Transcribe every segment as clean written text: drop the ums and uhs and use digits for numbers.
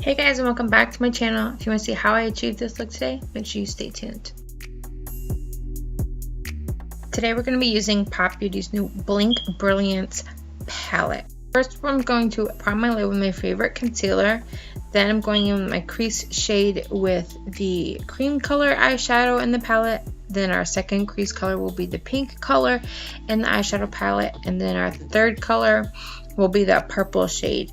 Hey guys, and welcome back to my channel. If you want to see how I achieved this look today, make sure you stay tuned. Today we're going to be using Pop Beauty's new Blink Brilliance palette. First, I'm going to prime my lid with my favorite concealer. Then I'm going in with my crease shade with the cream color eyeshadow in the palette. Then our second crease color will be the pink color in the eyeshadow palette. And then our third color will be that purple shade.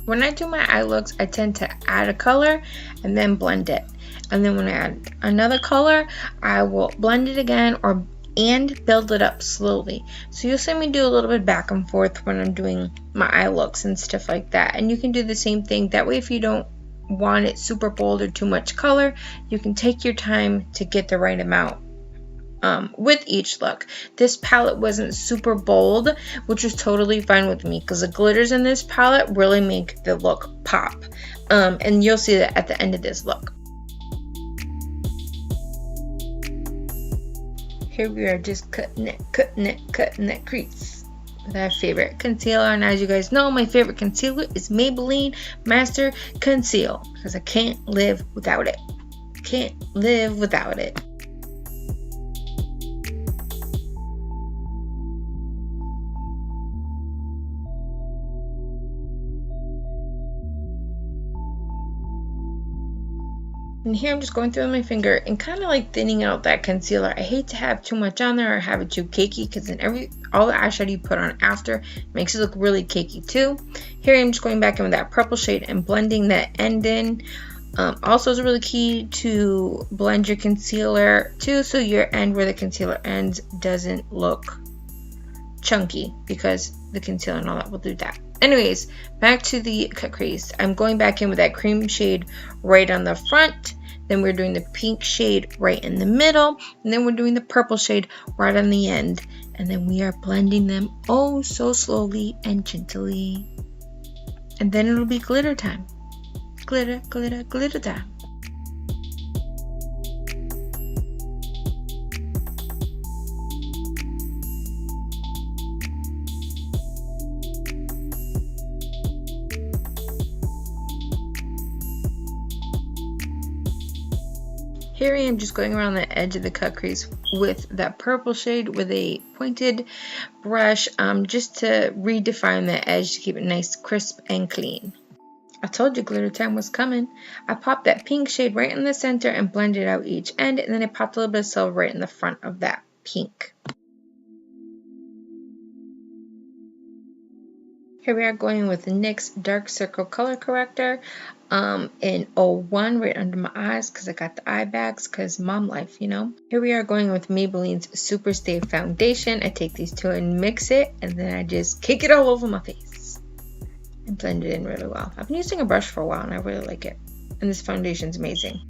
When I do my eye looks, I tend to add a color and then blend it. And then when I add another color, I will blend it again and build it up slowly. So you'll see me do a little bit back and forth when I'm doing my eye looks and stuff like that. And you can do the same thing. That way, if you don't want it super bold or too much color, you can take your time to get the right amount. With each look. This palette wasn't super bold, which was totally fine with me because the glitters in this palette really make the look pop. And you'll see that at the end of this look. Here we are just cutting that crease with our favorite concealer. And as you guys know, my favorite concealer is Maybelline Master Conceal because I can't live without it. Can't live without it. And here I'm just going through with my finger and kind of like thinning out that concealer. I hate to have too much on there or have it too cakey because then all the eyeshadow you put on after makes it look really cakey too. Here I'm just going back in with that purple shade and blending that end in. Also, it's really key to blend your concealer too, so your end where the concealer ends doesn't look chunky because the concealer and all that will do that. Anyways, back to the cut crease. I'm going back in with that cream shade right on the front. Then we're doing the pink shade right in the middle. And then we're doing the purple shade right on the end. And then we are blending them oh so slowly and gently. And then it'll be glitter time. Glitter, glitter, glitter time. Here I am just going around the edge of the cut crease with that purple shade with a pointed brush just to redefine the edge to keep it nice, crisp, and clean. I told you glitter time was coming. I popped that pink shade right in the center and blended out each end, and then I popped a little bit of silver right in the front of that pink. Here we are going with the NYX Dark Circle Color Corrector in 01 right under my eyes because I got the eye bags because mom life, you know. Here we are going with Maybelline's Superstay Foundation. I take these two and mix it, and then I just kick it all over my face and blend it in really well. I've been using a brush for a while and I really like it. And this foundation's amazing.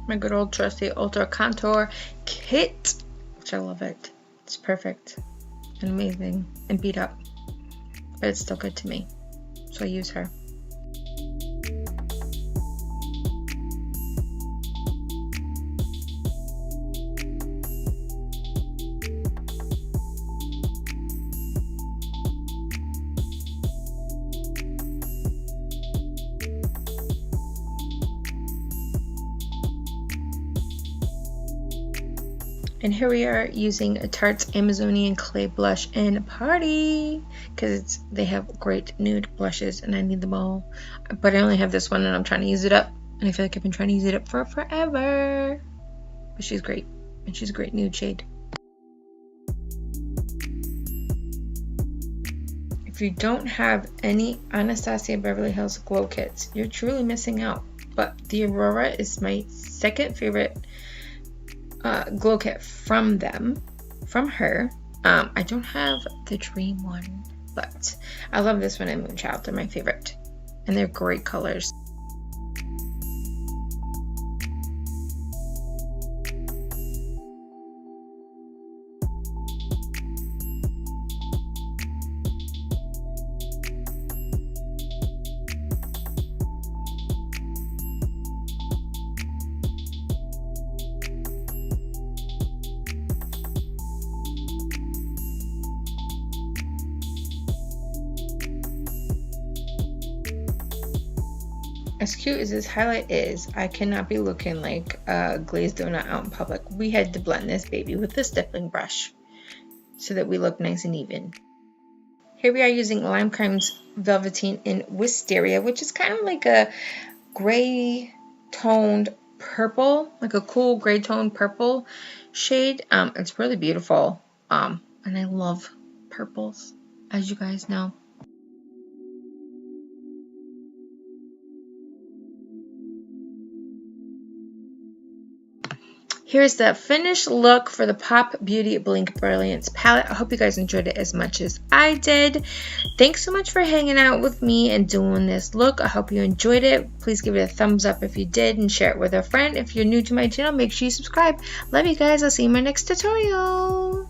My good old trusty Ulta contour kit, which I love it. It's perfect and amazing and beat up, but it's still good to me, so I use her. And here we are using a Tarte's Amazonian Clay Blush in Party because they have great nude blushes and I need them all. But I only have this one and I'm trying to use it up. And I feel like I've been trying to use it up for forever. But she's great. And she's a great nude shade. If you don't have any Anastasia Beverly Hills glow kits, you're truly missing out. But the Aurora is my second favorite glow kit from her. I don't have the Dream one, but I love this one and Moonchild. They're my favorite, and they're great colors. As cute as this highlight is, I cannot be looking like a glazed donut out in public. We had to blend this baby with a stippling brush so that we look nice and even. Here we are using Lime Crime's Velveteen in Wisteria, which is kind of like a gray toned purple, like a cool gray toned purple shade. It's really beautiful, and I love purples, as you guys know. Here's the finished look for the Pop Beauty Blink Brilliance palette. I hope you guys enjoyed it as much as I did. Thanks so much for hanging out with me and doing this look. I hope you enjoyed it. Please give it a thumbs up if you did and share it with a friend. If you're new to my channel, make sure you subscribe. Love you guys. I'll see you in my next tutorial.